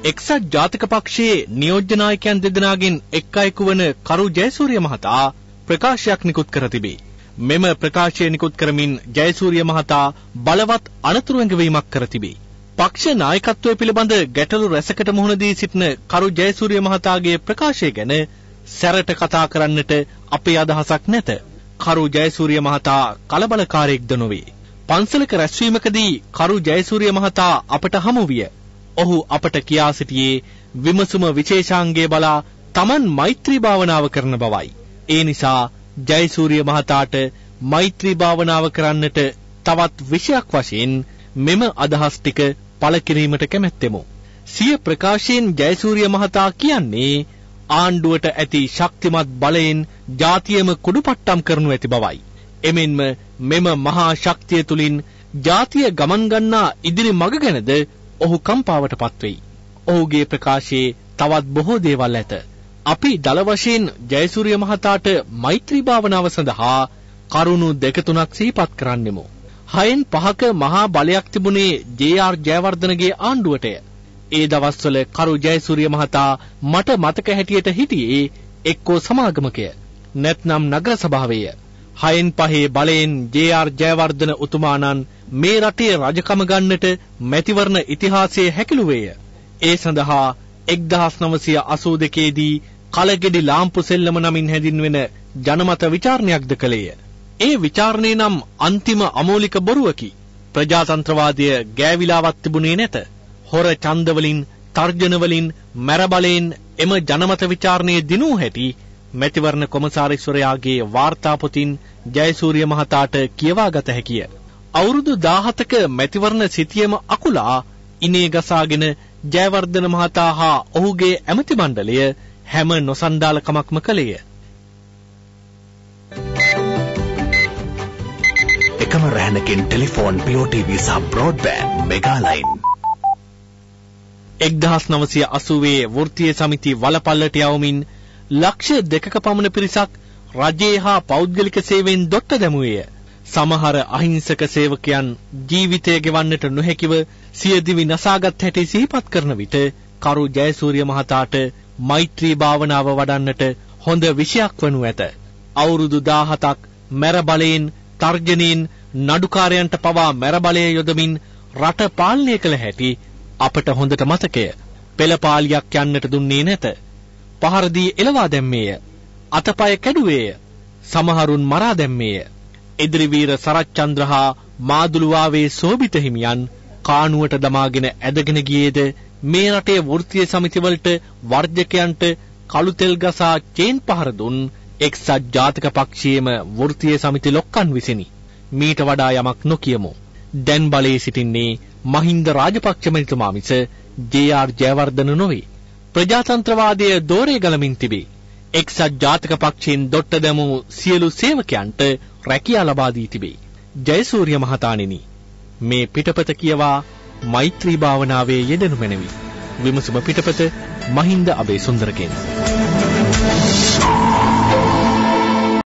එක්සත් ජාතික පක්ෂයේ නියෝජ්‍ය නායකයන් දෙදෙනාගෙන් එක් අයෙකු වන කරු ජයසූරිය මහතා ප්‍රකාශයක් නිකුත් කර තිබේ. මෙම ප්‍රකාශය නිකුත් කරමින් ජයසූරිය මහතා බලවත් අනතුරු ඇඟවීමක් කර තිබේ. පක්ෂ නායකත්වය පිළිබඳ ගැටලු රැසකට මුහුණ දී සිටින කරු ජයසූරිය මහතාගේ ප්‍රකාශය ගැන සැරට කතා කරන්නට අපේ අදහසක් නැත. කරු ජයසූරිය මහතා කලබලකාරයෙක්ද නොවේ. පන්සලක රැස්වීමකදී කරු ජයසූරිය මහතා අපට හමු විය. ඔහු අපට කියා සිටියේ විමසුම විශේෂාංගය බලා Taman මෛත්‍රී භාවනාව කරන බවයි. ඒ නිසා ජයසූරිය මහතාට මෛත්‍රී භාවනාව කරන්නට තවත් විෂයක් වශයෙන් මෙම අදහස් ටික පළ කිරීමට කැමැත්තෙමු. සිය ප්‍රකාශයෙන් ජයසූරිය මහතා කියන්නේ ආණ්ඩුවට ඇති ශක්තිමත් බලයෙන් ජාතියම කුඩුපට්ටම් කරනු ඇති බවයි. එමෙන්ම මෙම මහා ශක්තිය තුලින් ජාතිය ගමන් ගන්නා ඉදිරි මඟ ගැනද ඔහු කම්පාවටපත් වෙයි. ඔහුගේ ප්‍රකාශයේ තවත් බොහෝ දේවල් ඇත. අපි දල වශයෙන් ජයසූරිය මහතාට මෛත්‍රී භාවනාව සඳහා කරුණු දෙක තුනක් සිහිපත් කරන්නෙමු. 6න් 5ක මහා බලයක් තිබුණේ ජේ.ආර්. ජයවර්ධනගේ ආණ්ඩුවටය. ඒ දවස්වල කරු ජයසූරිය මහතා මට මතක හැටියට හිටියේ එක්කෝ සමාගමකය නැත්නම් නගර සභාවේය. 6න් 5 බලයෙන් ජේ.ආර්. ජයවර්ධන උතුමාණන් මේ රටේ රජකම ගන්නට මැතිවරණ ඉතිහාසයේ හැකිලුවේය. ඒ සඳහා 1982 දී කලගෙඩි ලාම්පු සෙල්ලම නමින් හැඳින්වෙන ජනමත විචාරණයක්ද කළේය. ඒ විචාරණේ නම් අන්තිම අමෝලික බොරුවකි. ප්‍රජාතන්ත්‍රවාදය ගෑවිලාවත් තිබුණේ නැත. හොර ඡන්ද වලින්, තර්ජන වලින්, මැරබලයෙන් එම ජනමත විචාරණයේ දිනූ හැටි මැතිවරණ කොමසාරිස්වරයාගේ වාර්තා පොතින් ජයසූරිය මහතාට කියවා ගත හැකිය. අවුරුදු 17ක මැතිවරණ සිටියම අකුලා ඉනේ ගසාගෙන ජයවර්ධන මහතා හා ඔහුගේ ඇමති මණ්ඩලය හැම නොසන්ඩාලකමක්ම කළේය. එකම රැහනකින් ටෙලිෆෝන්, POTV සහ බ්‍රෝඩ්බෑන්ඩ් මෙගා ලයින් 1980 වෘත්තීය සමිති වලපල්ලට යවමින් ලක්ෂ 2ක පමණ පිරිසක් රජයේ හා පෞද්ගලික සේවයෙන් දොට්ට දැමුවේය. සමහර අහිංසක සේවකයන් ජීවිතය ගෙවන්නට නොහැකිව සියදිවි නසාගත් හැටි සිහිපත් කරන විට කරු ජයසූරිය මහතාට මෛත්‍රී භාවනාව වඩන්නට හොඳ විෂයක් වනු ඇත. අවුරුදු 17ක් මැර බලයෙන්, තර්ජනයෙන්, නඩුකාරයන්ට පවා මැර බලය යොදමින් රට පාලනය කළ හැටි අපට හොඳට මතකය. පෙළපාලියක් යන්නට දුන්නේ නැත. පහර දී එළවා දැම්මේය. අතපය කැඩුවේය. සමහරුන් මරා දැම්මේය. එදිරිවීර සරච්චන්ද්‍ර හා මාදුළුවාවේ සෝබිත හිමියන් කාණුවට දමාගෙන ඇදගෙන ගියේද මේ රටේ වෘත්තීය සමිතිවලට වර්ජකයන්ට කළු තෙල් ගසා චේන් පහර දුන් එක්සත් ජාතික පක්ෂයේම වෘත්තීය සමිති ලොක්කන් විසිනි. මීට වඩා යමක් නොකියමු. දැන් බලයේ සිටින්නේ මහින්ද රාජපක්ෂ මැතිතුමා මිස ජේ.ආර්. ජයවර්ධන නොවේ. ප්‍රජාතන්ත්‍රවාදයේ දෝරේ ගලමින් තිබේ. එක්සත් ජාතික පක්ෂයෙන් දොට්ට දැමූ සියලු සේවකයන්ට රැකියා ලබා දී තිබේ. ජයසූරිය මහතාණෙනි, මේ පිටපත කියවා මෛත්‍රී භාවනාවේ යෙදෙනු මැනවි. විමසුම පිටපත මහින්ද අබේසුන්දරගෙන්.